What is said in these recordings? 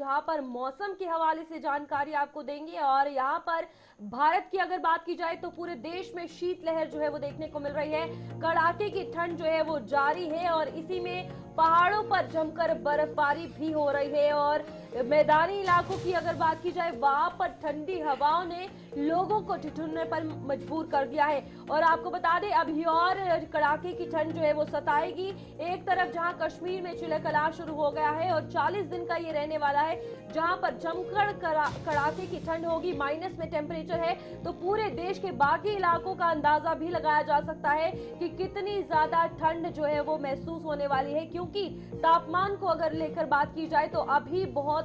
जहां पर मौसम के हवाले से जानकारी आपको देंगे। और यहां पर भारत की अगर बात की जाए तो पूरे देश में शीतलहर जो है वो देखने को मिल रही है। कड़ाके की ठंड जो है वो जारी है और इसी में पहाड़ों पर जमकर बर्फबारी भी हो रही है। और मैदानी इलाकों की अगर बात की जाए वहां पर ठंडी हवाओं ने लोगों को ठिठुरने पर मजबूर कर दिया है। और आपको बता दें अभी और कड़ाके की ठंड जो है वो सताएगी। एक तरफ जहां कश्मीर में चिलकला शुरू हो गया है और 40 दिन का ये रहने वाला है, जहां पर जमकर कड़ाके की ठंड होगी, माइनस में टेम्परेचर है, तो पूरे देश के बाकी इलाकों का अंदाजा भी लगाया जा सकता है कि कितनी ज्यादा ठंड जो है वो महसूस होने वाली है। क्योंकि तापमान को अगर लेकर बात की जाए तो अभी बहुत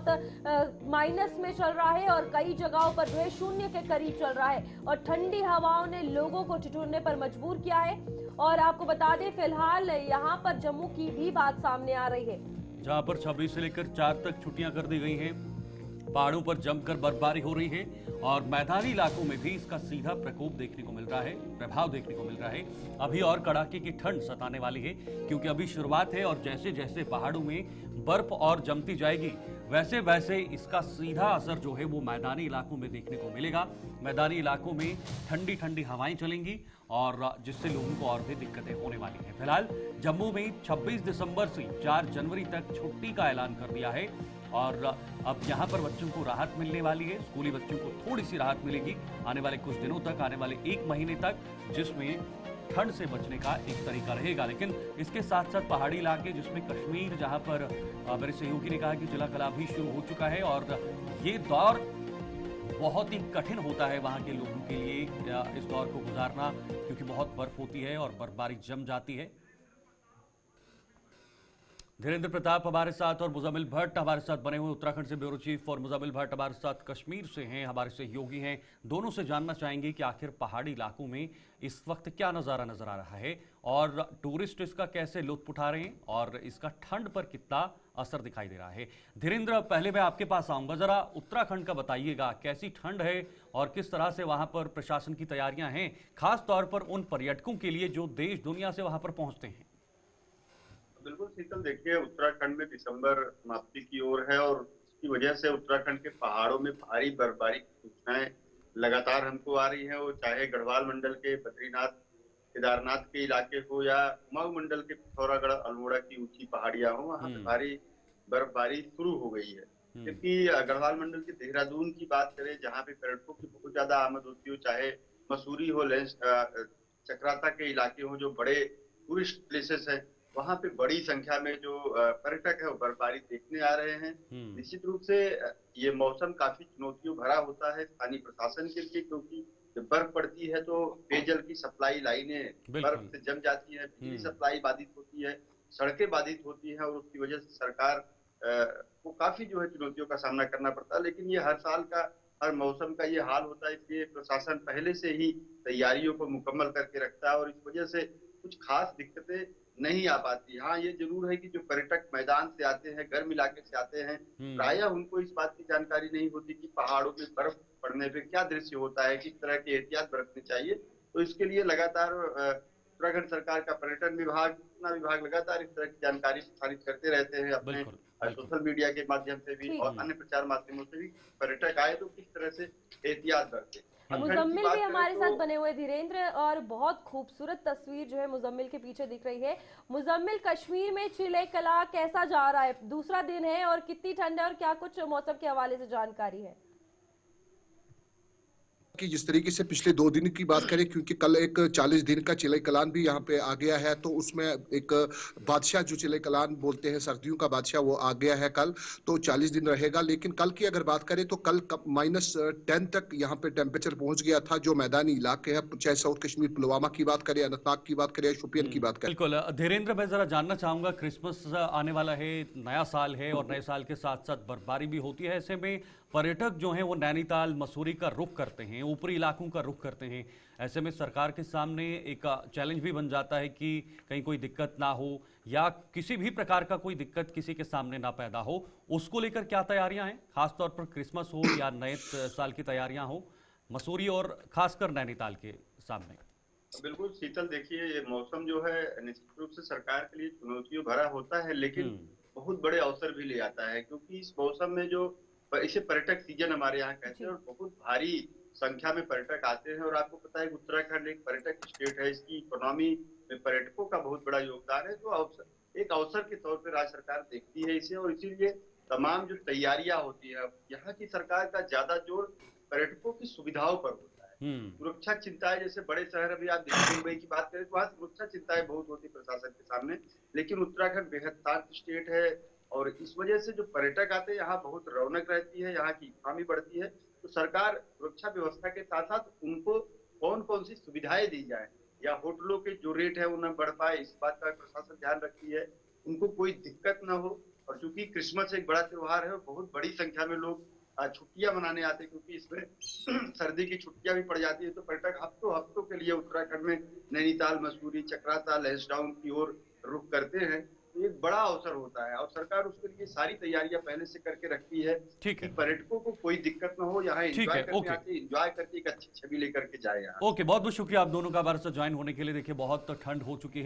माइनस में चल रहा है और कई जगहों पर जो है शून्य के करीब चल रहा है और ठंडी हवाओं ने लोगों को ठिठुरने पर मजबूर किया है। और आपको बता दें फिलहाल यहाँ पर जम्मू की भी बात सामने आ रही है, जहां पर 26 से लेकर 4 तक छुट्टियां कर दी गई हैं। पहाड़ों पर जमकर बर्फबारी हो रही है और मैदानी इलाकों में भी इसका सीधा प्रकोप देखने को मिल रहा है, प्रभाव देखने को मिल रहा है। अभी और कड़ाके की ठंड सताने वाली है क्योंकि अभी शुरुआत है और जैसे जैसे पहाड़ों में बर्फ और जमती जाएगी वैसे वैसे इसका सीधा असर जो है वो मैदानी इलाकों में देखने को मिलेगा। मैदानी इलाकों में ठंडी ठंडी हवाएं चलेंगी और जिससे लोगों को और भी दिक्कतें होने वाली हैं। फिलहाल जम्मू में 26 दिसंबर से 4 जनवरी तक छुट्टी का ऐलान कर दिया है और अब यहाँ पर बच्चों को राहत मिलने वाली है। स्कूली बच्चों को थोड़ी सी राहत मिलेगी आने वाले कुछ दिनों तक, आने वाले 1 महीने तक, जिसमें ठंड से बचने का एक तरीका रहेगा। लेकिन इसके साथ साथ पहाड़ी इलाके जिसमें कश्मीर, जहां पर मेरे सहयोगी ने कहा कि चिलकला भी शुरू हो चुका है और ये दौर बहुत ही कठिन होता है वहां के लोगों के लिए इस दौर को गुजारना, क्योंकि बहुत बर्फ होती है और बर्फबारी जम जाती है। धीरेन्द्र प्रताप हमारे साथ और मुजम्मिल भट्ट हमारे साथ बने हुए उत्तराखंड से ब्यूरो चीफ, और मुजम्मिल भट्ट हमारे साथ कश्मीर से हैं, हमारे सहयोगी हैं। दोनों से जानना चाहेंगे कि आखिर पहाड़ी इलाकों में इस वक्त क्या नज़ारा नजर आ रहा है और टूरिस्ट इसका कैसे लुत्फ उठा रहे हैं और इसका ठंड पर कितना असर दिखाई दे रहा है। धीरेन्द्र, पहले मैं आपके पास आऊंगा, जरा उत्तराखंड का बताइएगा, कैसी ठंड है और किस तरह से वहां पर प्रशासन की तैयारियां हैं, खास तौर पर उन पर्यटकों के लिए जो देश दुनिया से वहां पर पहुंचते हैं। बिल्कुल शीतल, देखिए उत्तराखंड में दिसंबर समाप्ति की ओर है और इसकी वजह से उत्तराखंड के पहाड़ों में भारी बर्फबारी की सूचनाएं लगातार हमको आ रही हैं। वो चाहे गढ़वाल मंडल के बद्रीनाथ केदारनाथ के इलाके हो या कुमाऊं मंडल के पिथौरागढ़ अल्मोड़ा की ऊंची पहाड़ियां हो, वहां पे भारी बर्फबारी शुरू हो गई है। क्योंकि गढ़वाल मंडल के देहरादून की बात करें, जहाँ पे पर्यटकों की बहुत ज्यादा आमद होती हो, चाहे मसूरी हो, लेंस चक्राता के इलाके हो, जो बड़े टूरिस्ट प्लेसेस हैं, वहां पे बड़ी संख्या में जो पर्यटक है वो बर्फबारी देखने आ रहे हैं। निश्चित रूप से ये मौसम काफी चुनौतियों भरा होता है स्थानीय प्रशासन के लिए, क्योंकि जब बर्फ पड़ती है तो पेयजल की सप्लाई लाइनें बर्फ से जम जाती है, बिजली सप्लाई बाधित होती है, सड़कें बाधित होती हैं और उसकी वजह से सरकार को काफी जो है चुनौतियों का सामना करना पड़ता है। लेकिन ये हर साल का, हर मौसम का ये हाल होता है, इसलिए प्रशासन पहले से ही तैयारियों को मुकम्मल करके रखता है और इस वजह से कुछ खास दिक्कतें नहीं आ पाती। हाँ, ये जरूर है कि जो पर्यटक मैदान से आते हैं, गर्म इलाके से आते हैं, प्रायः उनको इस बात की जानकारी नहीं होती कि पहाड़ों में बर्फ पड़ने पे क्या दृश्य होता है, किस तरह की एहतियात बरतनी चाहिए। तो इसके लिए लगातार उत्तराखंड सरकार का पर्यटन विभाग, सूचना विभाग लगातार इस तरह की जानकारी प्रसारित करते रहते हैं अपने सोशल मीडिया के माध्यम से भी और अन्य प्रचार माध्यमों से भी। पर्यटक आए तो किस तरह से एहतियात बरते। मुजम्मिल भी हमारे साथ बने हुए धीरेन्द्र, और बहुत खूबसूरत तस्वीर जो है मुजम्मिल के पीछे दिख रही है। मुजम्मिल, कश्मीर में चिलकला कैसा जा रहा है? दूसरा दिन है और कितनी ठंड है और क्या कुछ मौसम के हवाले से जानकारी है? कि जिस तरीके से पिछले 2 दिन की बात करें, क्योंकि कल एक 40 दिन का चिलकलान भी यहाँ पे आ गया है, तो उसमें एक बादशाह जो चिलकलान बोलते हैं, सर्दियों का बादशाह, वो आ गया है कल, तो 40 दिन रहेगा। लेकिन कल की अगर बात करें तो कल -10 तक यहाँ पे टेम्परेचर पहुंच गया था। जो मैदानी इलाके हैं, चाहे साउथ कश्मीर पुलवामा की बात करें, अनंतनाग की बात करें, शोपियन की बात करें। बिल्कुल धीरेन्द्र, मैं जरा जानना चाहूंगा, क्रिसमस आने वाला है, नया साल है और नए साल के साथ साथ बर्फबारी भी होती है, ऐसे में पर्यटक जो हैं वो नैनीताल, मसूरी का रुख करते हैं, ऊपरी इलाकों का रुख करते हैं। ऐसे में सरकार के सामने एक चैलेंज भी बन जाता है कि कहीं कोई दिक्कत ना हो या किसी भी प्रकार का कोई दिक्कत किसी के सामने ना पैदा हो। उसको लेकर क्या तैयारियां हैं, खासतौर पर क्रिसमस हो या नए साल की तैयारियां हो मसूरी और खासकर नैनीताल के सामने? बिल्कुल शीतल, देखिए ये मौसम जो है निश्चित रूप से सरकार के लिए चुनौतियों भरा होता है, लेकिन बहुत बड़े अवसर भी ले आता है, क्योंकि इस मौसम में जो इसे पर्यटक सीजन हमारे यहाँ कहते हैं, और बहुत भारी संख्या में पर्यटक आते हैं। और आपको पता है कि उत्तराखंड एक पर्यटक स्टेट है, इसकी इकोनॉमी में पर्यटकों का बहुत बड़ा योगदान है। तो एक अवसर के तौर पर राज्य सरकार देखती है इसे, और इसीलिए तमाम जो तैयारियां होती है, यहाँ की सरकार का ज्यादा जोर पर्यटकों की सुविधाओं पर होता है। सुरक्षा चिंताएं, जैसे बड़े शहर अभी आप दिल्ली मुंबई की बात करें तो वहाँ सुरक्षा चिंताएं बहुत होती प्रशासन के सामने, लेकिन उत्तराखंड बेहद शांत स्टेट है, और इस वजह से जो पर्यटक आते हैं यहाँ बहुत रौनक रहती है, यहाँ की इकोनॉमी बढ़ती है। तो सरकार सुरक्षा व्यवस्था के साथ साथ उनको कौन कौन सी सुविधाएं दी जाए, या होटलों के जो रेट है उन्हें बढ़ पाए, इस बात का प्रशासन ध्यान रखती है, उनको कोई दिक्कत ना हो। और चूंकि क्रिसमस एक बड़ा त्योहार है, बहुत बड़ी संख्या में लोग छुट्टियां मनाने आते हैं, क्योंकि इसमें सर्दी की छुट्टियां भी पड़ जाती है। तो पर्यटक हफ्तों हफ्तों के लिए उत्तराखंड में नैनीताल, मसूरी, चक्राता, लैंसडाउन की ओर रुख करते हैं। तो एक बड़ा अवसर होता है, और सरकार उसके लिए सारी तैयारियां पहले से करके रखती है ठीक कि है, पर्यटकों को कोई दिक्कत ना हो, यहाँ ठीक एंजॉय है, करने ओके, आते, एंजॉय करके एक अच्छी छवि लेकर के जाए यहाँ। ओके। बहुत बहुत शुक्रिया आप दोनों का हमारे साथ ज्वाइन होने के लिए। देखिए बहुत ठंड हो चुकी है।